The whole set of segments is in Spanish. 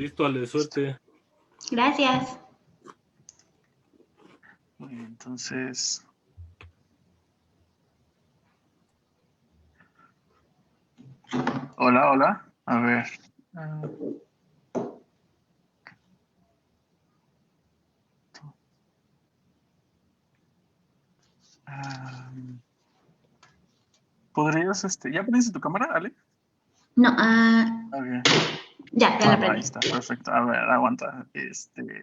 Listo, Ale, suerte. Gracias. Muy bien, entonces... Hola, hola. A ver. ¿Podrías, ya prendiste tu cámara, Ale? No, Okay. ya la prendí. Ahí está, perfecto. A ver, aguanta.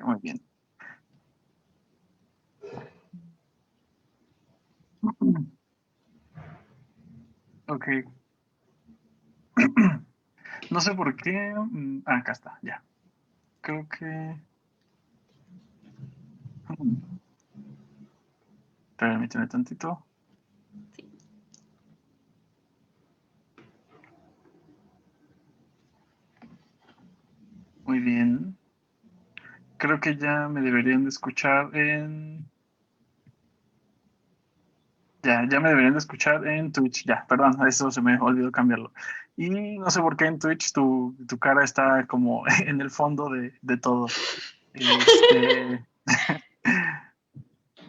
Muy bien. Ok. No sé por qué. Acá está, ya. Creo que... Permíteme tantito. Sí. Muy bien. Creo que ya me deberían de escuchar en... Ya me deberían de escuchar en Twitch. Ya, perdón, eso se me olvidó cambiarlo. Y no sé por qué en Twitch tu cara está como en el fondo de todo.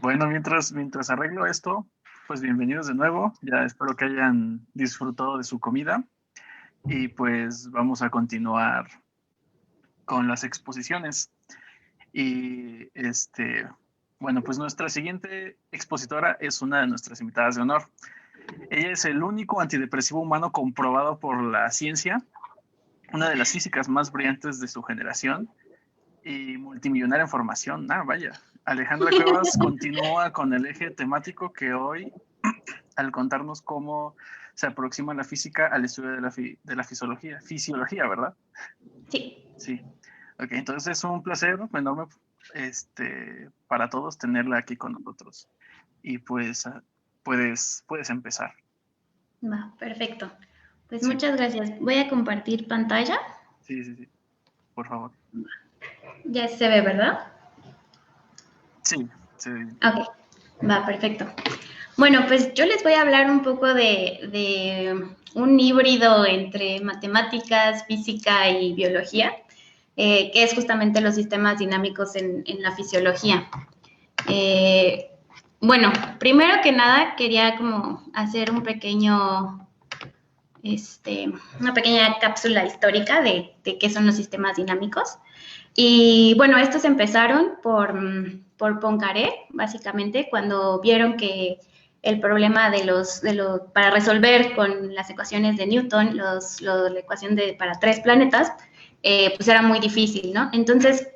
Bueno, mientras arreglo esto, pues bienvenidos de nuevo. Ya espero que hayan disfrutado de su comida. Y pues vamos a continuar con las exposiciones. Y bueno, pues nuestra siguiente expositora es una de nuestras invitadas de honor. Ella es el único antidepresivo humano comprobado por la ciencia, una de las físicas más brillantes de su generación y multimillonaria en formación. Vaya. Alejandra Cuevas continúa con el eje temático que hoy, al contarnos cómo se aproxima la física al estudio de la fisiología, ¿verdad? Sí. Sí. Ok, entonces es un placer enorme para todos tenerla aquí con nosotros. Y pues puedes empezar. Va, perfecto. Pues Sí. muchas gracias. Voy a compartir pantalla. Sí. Por favor. Ya se ve, ¿verdad? Sí, se ve bien. Ok, va, perfecto. Bueno, pues yo les voy a hablar un poco de un híbrido entre matemáticas, física y biología, que es justamente los sistemas dinámicos en la fisiología. Bueno, primero que nada quería como hacer un pequeño, una pequeña cápsula histórica de qué son los sistemas dinámicos. Y bueno, estos empezaron por Poincaré, básicamente, cuando vieron que el problema para resolver con las ecuaciones de Newton, la ecuación para 3 planetas, pues era muy difícil, ¿no? Entonces,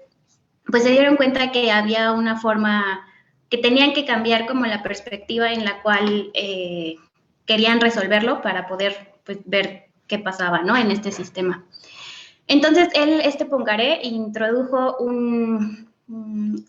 pues se dieron cuenta que había una forma, que tenían que cambiar como la perspectiva en la cual querían resolverlo para poder pues, ver qué pasaba, ¿no? En este sistema. Entonces, Poincaré introdujo un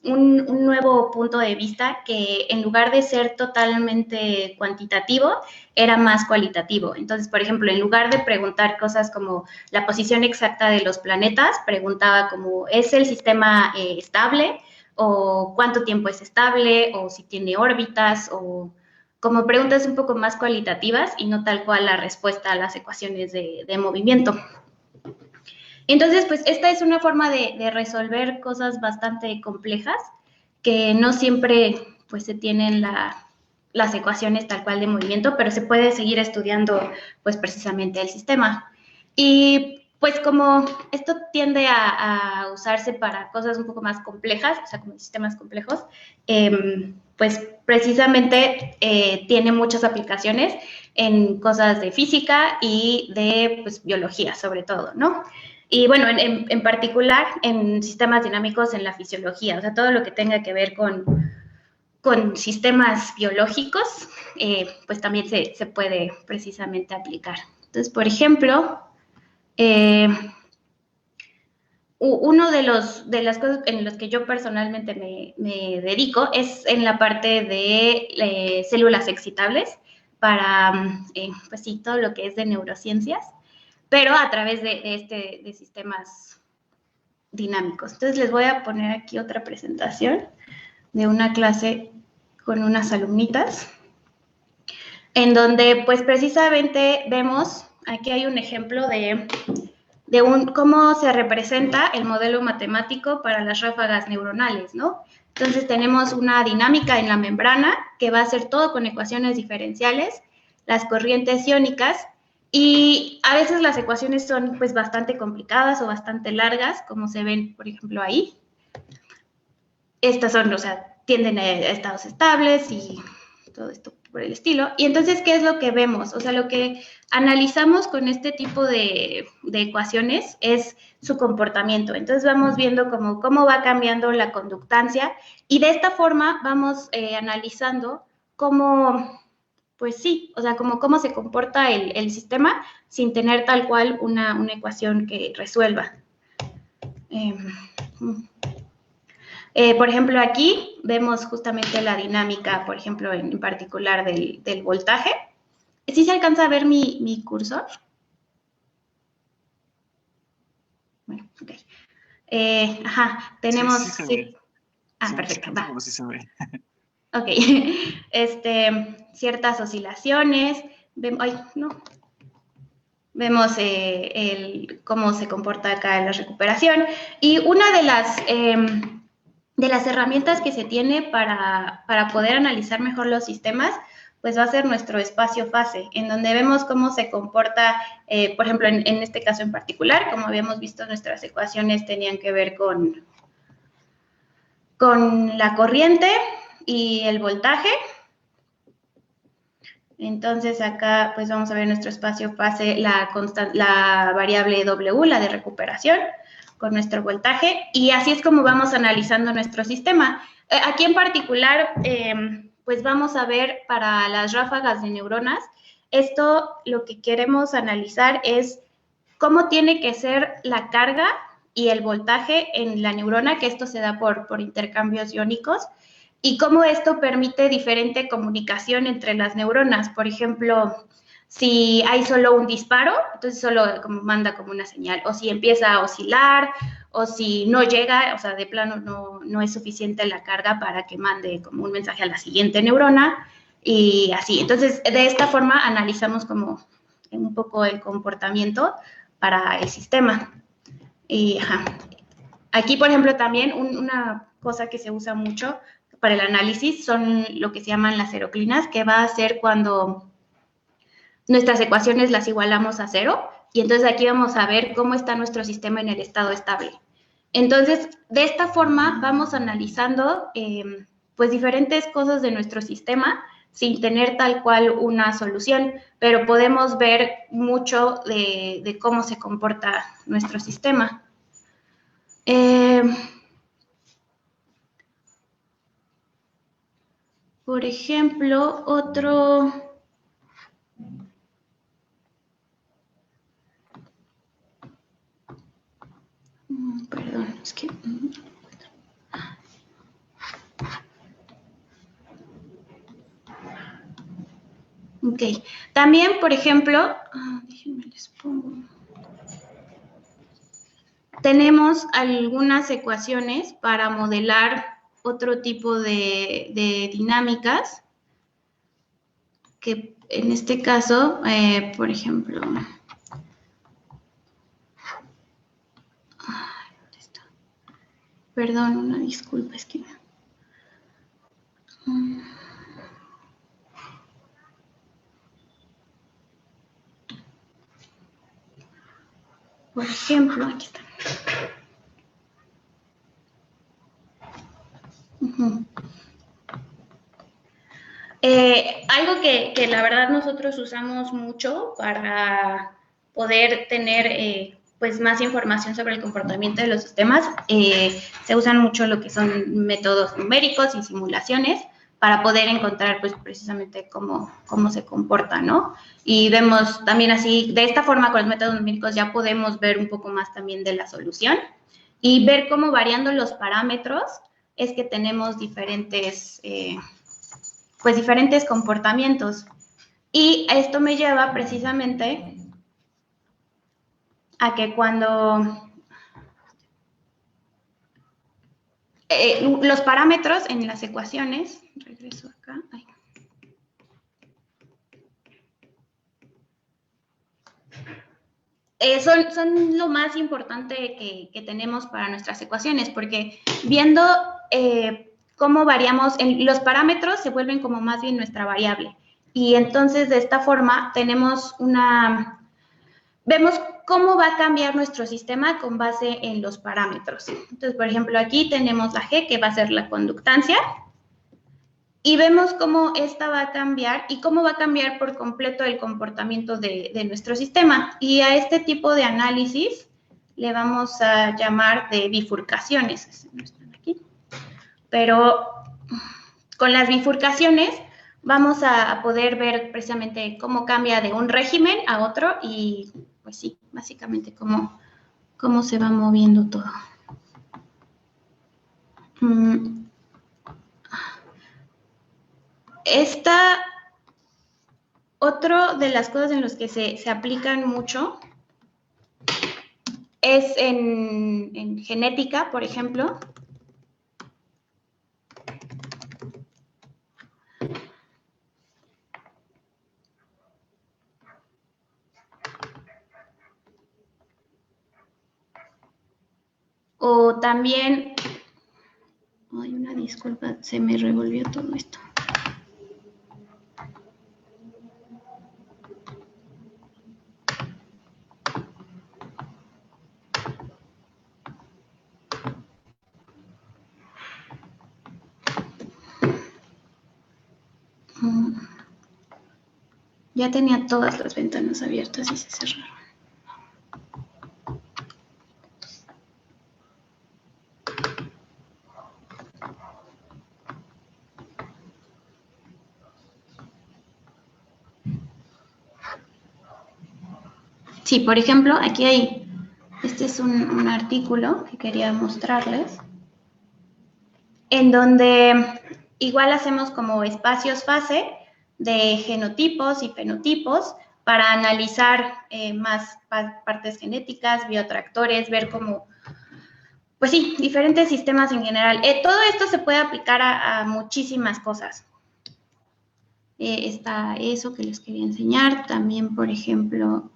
nuevo punto de vista que en lugar de ser totalmente cuantitativo, era más cualitativo. Entonces, por ejemplo, en lugar de preguntar cosas como la posición exacta de los planetas, preguntaba como, ¿es el sistema estable? ¿O cuánto tiempo es estable? ¿O si tiene órbitas? O como preguntas un poco más cualitativas y no tal cual la respuesta a las ecuaciones de movimiento. Entonces, pues esta es una forma de resolver cosas bastante complejas que no siempre pues se tienen las ecuaciones tal cual de movimiento, pero se puede seguir estudiando pues precisamente el sistema. Y pues como esto tiende a usarse para cosas un poco más complejas, o sea, como sistemas complejos, pues precisamente tiene muchas aplicaciones en cosas de física y de pues, biología sobre todo, ¿no? Y bueno, en particular en sistemas dinámicos en la fisiología, o sea, todo lo que tenga que ver con sistemas biológicos, pues también se puede precisamente aplicar. Entonces, por ejemplo, uno de las cosas en las que yo personalmente me dedico es en la parte de células excitables para, pues sí, todo lo que es de neurociencias, pero a través de sistemas dinámicos. Entonces les voy a poner aquí otra presentación de una clase con unas alumnitas, en donde pues precisamente vemos, aquí hay un ejemplo de cómo se representa el modelo matemático para las ráfagas neuronales, ¿no? Entonces tenemos una dinámica en la membrana que va a ser todo con ecuaciones diferenciales, las corrientes iónicas, y a veces las ecuaciones son pues bastante complicadas o bastante largas, como se ven, por ejemplo, ahí. Estas son, o sea, tienden a estados estables y todo esto por el estilo. Y entonces, ¿qué es lo que vemos? O sea, lo que analizamos con este tipo de ecuaciones es su comportamiento. Entonces, vamos viendo cómo va cambiando la conductancia y de esta forma vamos analizando cómo, pues sí, o sea, cómo se comporta el sistema sin tener tal cual una ecuación que resuelva. Por ejemplo, aquí vemos justamente la dinámica, por ejemplo, en particular del voltaje. ¿Sí se alcanza a ver mi cursor? Bueno, ok. Tenemos... Sí se ve. Perfecto, va. Pero sí se ve. Ok, ciertas oscilaciones. Vemos cómo se comporta acá la recuperación. Y una de las herramientas que se tiene para poder analizar mejor los sistemas, pues va a ser nuestro espacio-fase, en donde vemos cómo se comporta, por ejemplo, en este caso en particular, como habíamos visto, nuestras ecuaciones tenían que ver con la corriente y el voltaje. Entonces acá pues vamos a ver nuestro espacio-fase, la variable W, la de recuperación, con nuestro voltaje, y así es como vamos analizando nuestro sistema. Aquí en particular, pues vamos a ver para las ráfagas de neuronas, esto lo que queremos analizar es cómo tiene que ser la carga y el voltaje en la neurona, que esto se da por intercambios iónicos, y cómo esto permite diferente comunicación entre las neuronas. Por ejemplo, si hay solo un disparo, entonces solo manda como una señal, o si empieza a oscilar, o si no llega, o sea, de plano no es suficiente la carga para que mande como un mensaje a la siguiente neurona, y así. Entonces, de esta forma analizamos como un poco el comportamiento para el sistema. Y, aquí, por ejemplo, también una cosa que se usa mucho para el análisis son lo que se llaman las seroclinas, que va a ser cuando nuestras ecuaciones las igualamos a cero, y entonces aquí vamos a ver cómo está nuestro sistema en el estado estable. Entonces, de esta forma vamos analizando pues diferentes cosas de nuestro sistema sin tener tal cual una solución, pero podemos ver mucho de cómo se comporta nuestro sistema. Por ejemplo, perdón, es que... Ok, también, por ejemplo, déjenme les pongo. Tenemos algunas ecuaciones para modelar otro tipo de dinámicas, que en este caso, por ejemplo, ¿dónde está? Perdón, una disculpa, es que... Por ejemplo, aquí está. Algo que la verdad nosotros usamos mucho para poder tener pues más información sobre el comportamiento de los sistemas, se usan mucho lo que son métodos numéricos y simulaciones para poder encontrar pues precisamente cómo se comporta, ¿no? Y vemos también así, de esta forma con los métodos numéricos ya podemos ver un poco más también de la solución y ver cómo variando los parámetros es que tenemos diferentes comportamientos. Y esto me lleva precisamente a que cuando los parámetros en las ecuaciones, regreso acá, son lo más importante que tenemos para nuestras ecuaciones, porque viendo cómo variamos, los parámetros se vuelven como más bien nuestra variable. Y entonces, de esta forma, vemos cómo va a cambiar nuestro sistema con base en los parámetros. Entonces, por ejemplo, aquí tenemos la G, que va a ser la conductancia, y vemos cómo esta va a cambiar y cómo va a cambiar por completo el comportamiento de nuestro sistema. Y a este tipo de análisis le vamos a llamar de bifurcaciones. No están aquí. Pero con las bifurcaciones vamos a poder ver precisamente cómo cambia de un régimen a otro y, pues sí, básicamente cómo se va moviendo todo. Otro de las cosas en las que se aplican mucho es en genética, por ejemplo. O también, ay, una disculpa, se me revolvió todo esto. Ya tenía todas las ventanas abiertas y se cerraron. Sí, por ejemplo, aquí hay, este es un artículo que quería mostrarles, en donde igual hacemos como espacios fase de genotipos y fenotipos para analizar más partes genéticas, biotractores, ver cómo, pues sí, diferentes sistemas en general. Todo esto se puede aplicar a muchísimas cosas. Está eso que les quería enseñar. También, por ejemplo,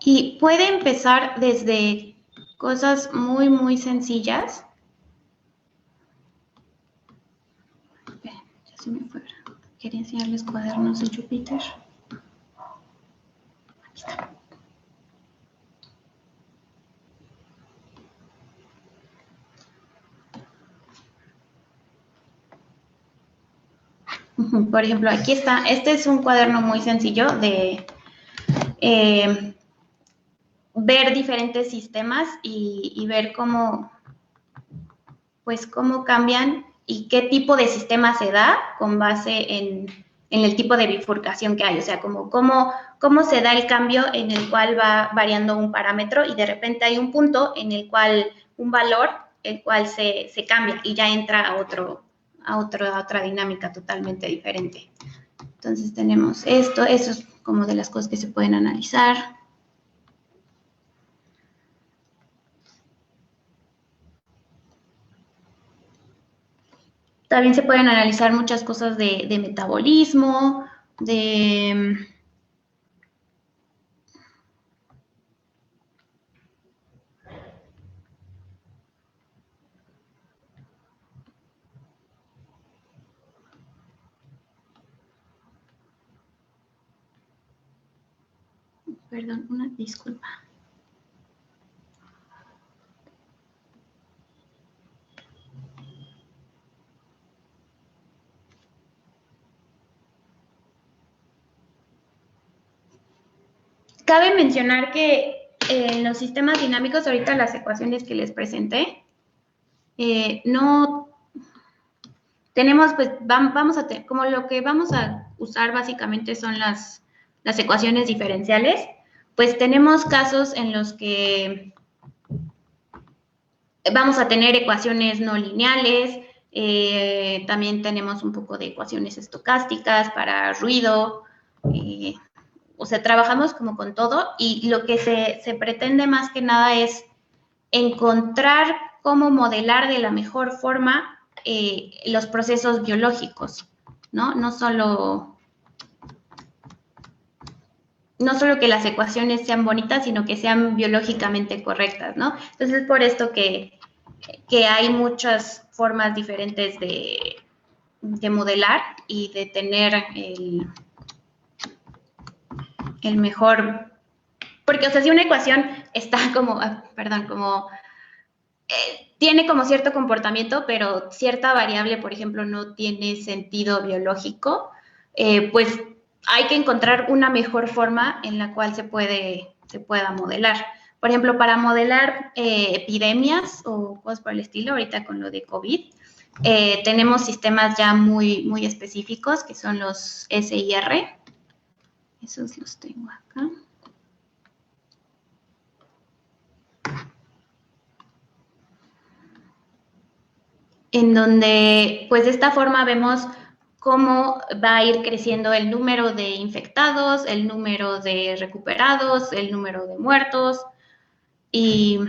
y puede empezar desde cosas muy, muy sencillas. Ya se me fue. Quería enseñarles cuadernos de Jupyter. Aquí está. Por ejemplo, aquí está. Este es un cuaderno muy sencillo de ver diferentes sistemas y ver cómo cambian y qué tipo de sistema se da con base en el tipo de bifurcación que hay. O sea, cómo se da el cambio en el cual va variando un parámetro y de repente hay un punto en el cual un valor, el cual se cambia y ya entra a otra dinámica totalmente diferente. Entonces tenemos esto, eso es como de las cosas que se pueden analizar. También se pueden analizar muchas cosas de metabolismo, Perdón, una disculpa. Cabe mencionar que en los sistemas dinámicos, ahorita las ecuaciones que les presenté, no tenemos, pues, como lo que vamos a usar básicamente son las ecuaciones diferenciales, pues tenemos casos en los que vamos a tener ecuaciones no lineales, También tenemos un poco de ecuaciones estocásticas para ruido. O sea, trabajamos como con todo y lo que se pretende más que nada es encontrar cómo modelar de la mejor forma los procesos biológicos, ¿no? No solo que las ecuaciones sean bonitas, sino que sean biológicamente correctas, ¿no? Entonces, es por esto que hay muchas formas diferentes de modelar y de tener el mejor, porque, o sea, si una ecuación está como, tiene como cierto comportamiento, pero cierta variable, por ejemplo, no tiene sentido biológico, pues hay que encontrar una mejor forma en la cual se pueda modelar. Por ejemplo, para modelar epidemias o cosas por el estilo, ahorita con lo de COVID, tenemos sistemas ya muy, muy específicos que son los SIR. Esos los tengo acá. En donde, pues de esta forma vemos cómo va a ir creciendo el número de infectados, el número de recuperados, el número de muertos, y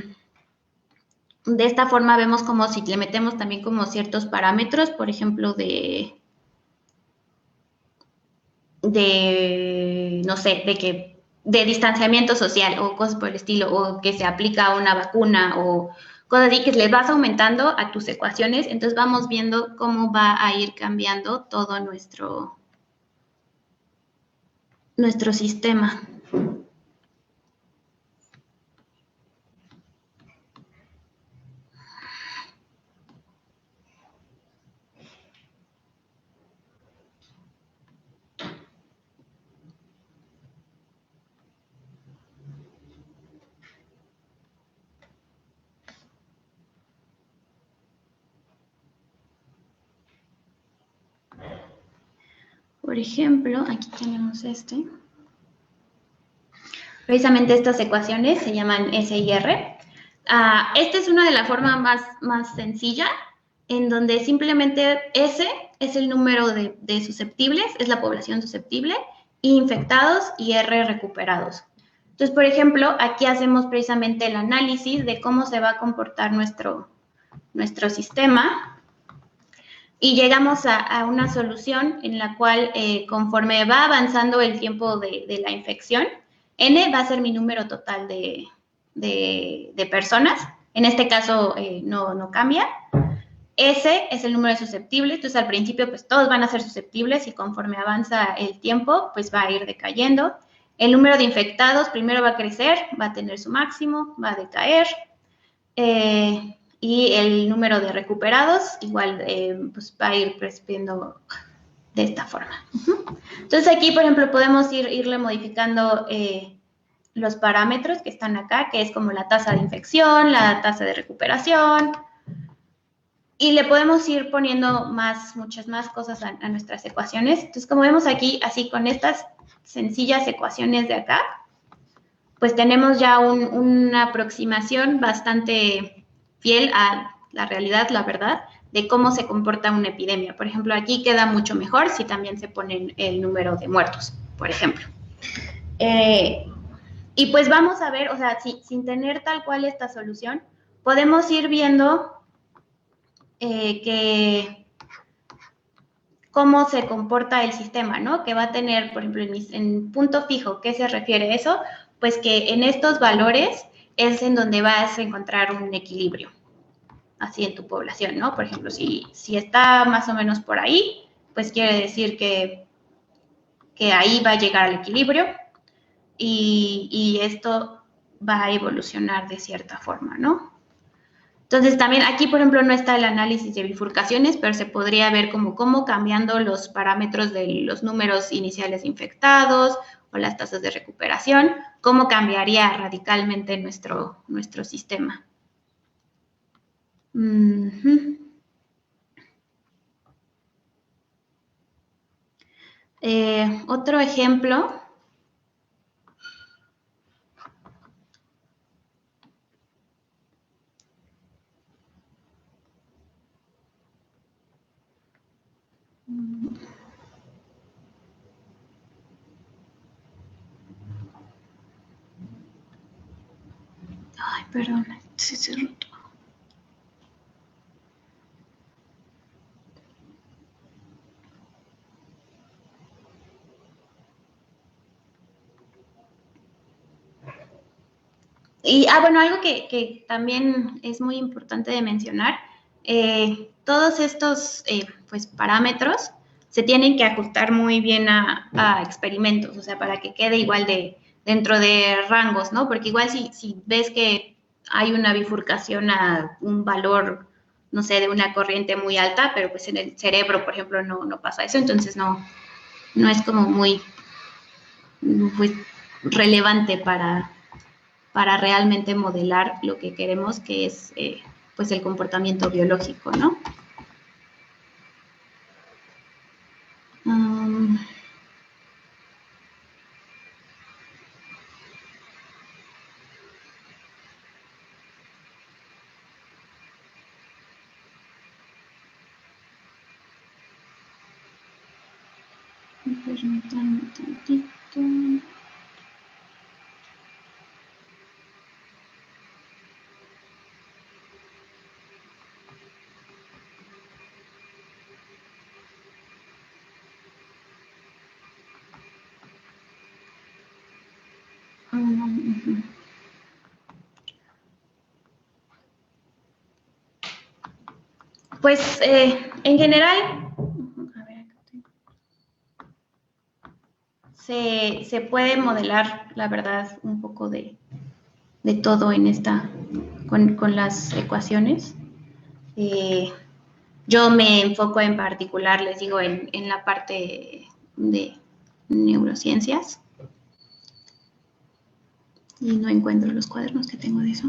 de esta forma vemos como si le metemos también como ciertos parámetros, por ejemplo, no sé, de distanciamiento social o cosas por el estilo, o que se aplica una vacuna o cosas así, que les vas aumentando a tus ecuaciones, entonces vamos viendo cómo va a ir cambiando todo nuestro sistema. Por ejemplo, aquí tenemos precisamente estas ecuaciones se llaman SIR. Esta es una de las formas más sencilla, en donde simplemente S es el número de susceptibles, es la población susceptible, infectados y R recuperados. Entonces, por ejemplo, aquí hacemos precisamente el análisis de cómo se va a comportar nuestro sistema y llegamos a una solución en la cual, conforme va avanzando el tiempo de la infección, N va a ser mi número total de personas. En este caso no cambia. S es el número de susceptibles, entonces al principio pues todos van a ser susceptibles y conforme avanza el tiempo pues va a ir decayendo. El número de infectados primero va a crecer, va a tener su máximo, va a decaer. Y el número de recuperados igual pues va a ir creciendo de esta forma. Entonces aquí, por ejemplo, podemos irle modificando los parámetros que están acá, que es como la tasa de infección, la tasa de recuperación, y le podemos ir poniendo muchas más cosas a nuestras ecuaciones. Entonces, como vemos aquí, así con estas sencillas ecuaciones de acá, pues tenemos ya una aproximación bastante fiel a la realidad, la verdad, de cómo se comporta una epidemia. Por ejemplo, aquí queda mucho mejor si también se pone el número de muertos, por ejemplo. Y pues vamos a ver, o sea, sin tener tal cual esta solución, podemos ir viendo cómo se comporta el sistema, ¿no? Que va a tener, por ejemplo, en punto fijo, ¿qué se refiere a eso? Pues que en estos valores es en donde vas a encontrar un equilibrio, así en tu población, ¿no? Por ejemplo, si está más o menos por ahí, pues quiere decir que ahí va a llegar al equilibrio y esto va a evolucionar de cierta forma, ¿no? Entonces, también aquí, por ejemplo, no está el análisis de bifurcaciones, pero se podría ver cómo cambiando los parámetros de los números iniciales infectados o las tasas de recuperación, cómo cambiaría radicalmente nuestro sistema. Otro ejemplo. perdón, se roto. Y, bueno, algo que también es muy importante de mencionar, todos estos pues, parámetros se tienen que ajustar muy bien a experimentos, o sea, para que quede igual dentro de rangos, ¿no? Porque igual si ves que hay una bifurcación a un valor, no sé, de una corriente muy alta, pero pues en el cerebro, por ejemplo, no pasa eso, entonces no es como muy pues, relevante para realmente modelar lo que queremos, que es pues el comportamiento biológico, ¿no? Permítanme tantito. Pues en general, a ver, acá tengo. Se puede modelar, la verdad, un poco de todo en esta, con las ecuaciones. Yo me enfoco en particular, les digo, en la parte de neurociencias. Y no encuentro los cuadernos que tengo de eso.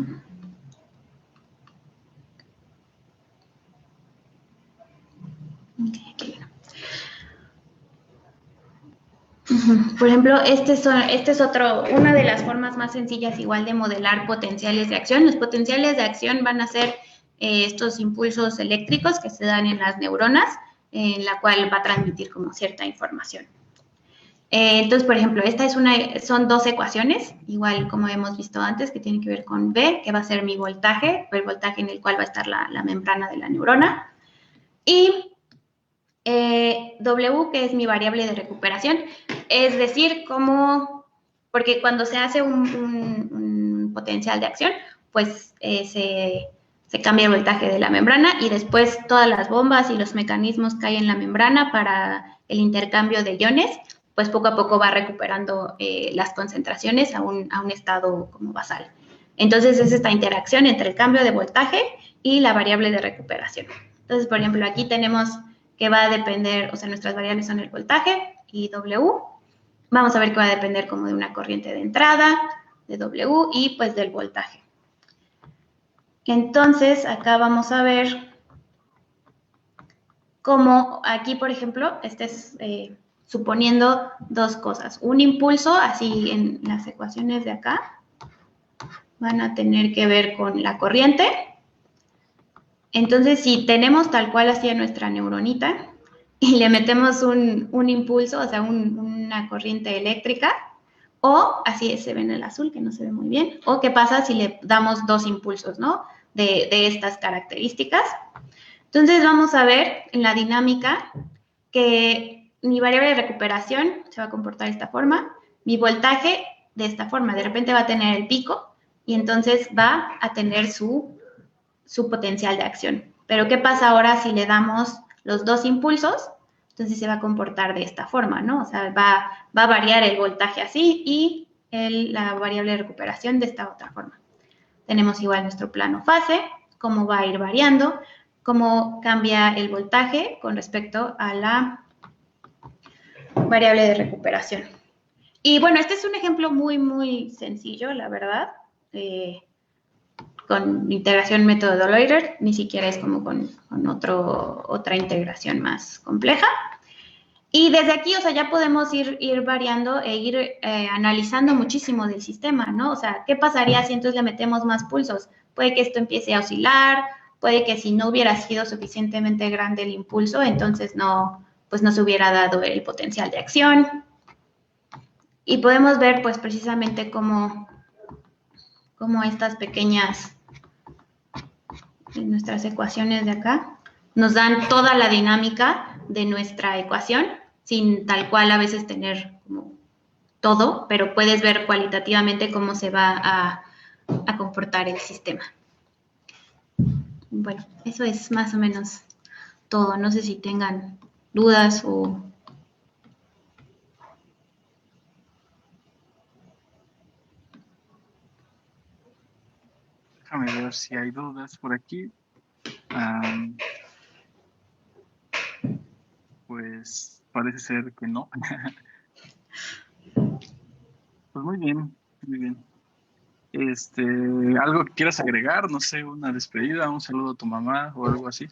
Okay, aquí viene. Por ejemplo, este es una de las formas más sencillas igual de modelar potenciales de acción. Los potenciales de acción van a ser estos impulsos eléctricos que se dan en las neuronas, en la cual va a transmitir como cierta información. Entonces, por ejemplo, son dos ecuaciones, igual como hemos visto antes, que tienen que ver con V, que va a ser mi voltaje, el voltaje en el cual va a estar la membrana de la neurona, y W, que es mi variable de recuperación, es decir, porque cuando se hace un potencial de acción, pues se cambia el voltaje de la membrana y después todas las bombas y los mecanismos que hay en la membrana para el intercambio de iones, pues poco a poco va recuperando las concentraciones a un estado como basal. Entonces es esta interacción entre el cambio de voltaje y la variable de recuperación. Entonces, por ejemplo, aquí tenemos que va a depender, o sea, nuestras variables son el voltaje y W. Vamos a ver que va a depender como de una corriente de entrada, de W y pues del voltaje. Entonces, acá vamos a ver cómo aquí, por ejemplo, suponiendo dos cosas. Un impulso, así en las ecuaciones de acá, van a tener que ver con la corriente. Entonces, si tenemos tal cual así a nuestra neuronita y le metemos un impulso, o sea, una corriente eléctrica, o así se ve en el azul, que no se ve muy bien, o qué pasa si le damos dos impulsos, ¿no? De estas características. Entonces, vamos a ver en la dinámica que mi variable de recuperación se va a comportar de esta forma, mi voltaje de esta forma, de repente va a tener el pico y entonces va a tener su potencial de acción. Pero ¿qué pasa ahora si le damos los dos impulsos? Entonces se va a comportar de esta forma, ¿no? O sea, va a variar el voltaje así y la variable de recuperación de esta otra forma. Tenemos igual nuestro plano fase, cómo va a ir variando, cómo cambia el voltaje con respecto a la variable de recuperación. Y bueno, este es un ejemplo muy, muy sencillo, la verdad. Con integración método de Euler, ni siquiera es como con otra integración más compleja. Y desde aquí, o sea, ya podemos ir variando e ir analizando muchísimo del sistema, ¿no? O sea, ¿qué pasaría si entonces le metemos más pulsos? Puede que esto empiece a oscilar, puede que si no hubiera sido suficientemente grande el impulso, entonces no se hubiera dado el potencial de acción. Y podemos ver, pues, precisamente cómo como estas pequeñas, nuestras ecuaciones de acá, nos dan toda la dinámica de nuestra ecuación, sin tal cual a veces tener como todo, pero puedes ver cualitativamente cómo se va a comportar el sistema. Bueno, eso es más o menos todo. No sé si tengan dudas o... Déjame ver si hay dudas por aquí. Pues parece ser que no. Pues muy bien, muy bien. ¿Algo que quieras agregar? No sé, una despedida, un saludo a tu mamá o algo así.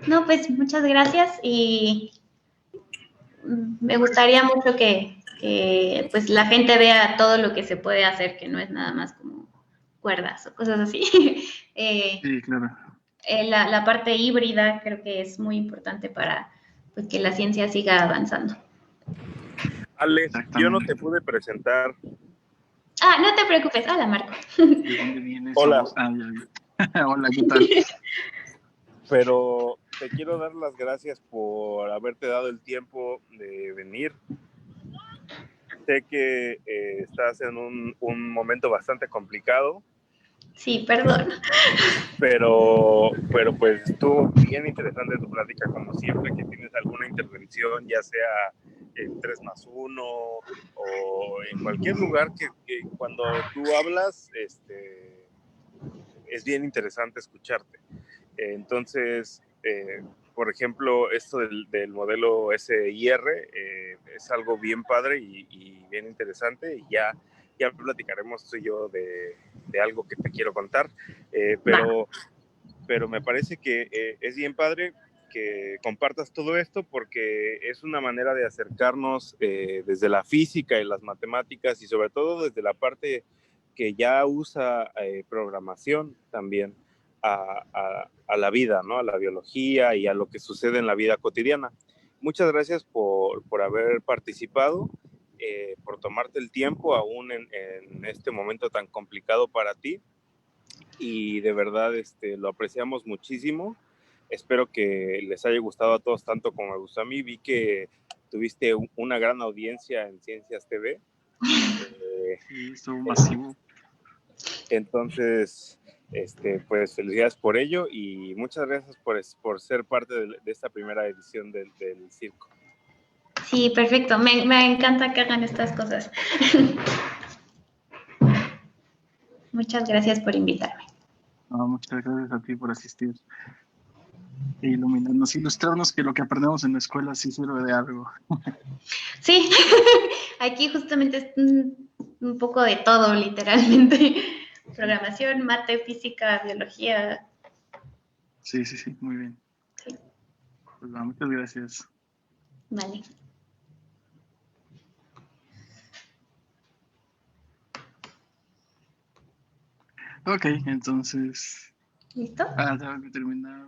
No, pues muchas gracias y me gustaría mucho que pues la gente vea todo lo que se puede hacer, que no es nada más como cuerdas o cosas así. Sí, claro. La parte híbrida creo que es muy importante para pues, que la ciencia siga avanzando. Ale, yo no te Exactamente. pude presentar. Ah, no te preocupes. Hola, Marco. ¿De dónde viene esa Hola. voz? Ah, ya vi. Hola, ¿qué tal? Pero te quiero dar las gracias por haberte dado el tiempo de venir. Sé que estás en un momento bastante complicado, Sí, perdón. pero pues estuvo bien interesante tu plática, como siempre, que tienes alguna intervención, ya sea en 3+1 o en cualquier lugar que cuando tú hablas, es bien interesante escucharte. Entonces, por ejemplo, esto del modelo SIR es algo bien padre y bien interesante, y ya platicaremos tú y yo de algo que te quiero contar, pero me parece que es bien padre que compartas todo esto, porque es una manera de acercarnos desde la física y las matemáticas, y sobre todo desde la parte que ya usa programación también a la vida, ¿no? A la biología y a lo que sucede en la vida cotidiana. Muchas gracias por haber participado, por tomarte el tiempo aún en este momento tan complicado para ti, y de verdad lo apreciamos muchísimo. Espero que les haya gustado a todos tanto como me gustó a mí. Vi que tuviste una gran audiencia en Ciencias TV. Sí, estuvo masivo. Entonces, pues felicidades por ello y muchas gracias por ser parte de esta primera edición del circo. Sí, perfecto. Me encanta que hagan estas cosas. Muchas gracias por invitarme. No, muchas gracias a ti por asistir e iluminarnos, ilustrarnos que lo que aprendemos en la escuela sí sirve de algo. Sí, aquí justamente es un poco de todo, literalmente. Programación, mate, física, biología. Sí, sí, sí, muy bien. Sí. Pues va, muchas gracias. Vale. Ok, entonces... ¿Listo? tengo que terminar.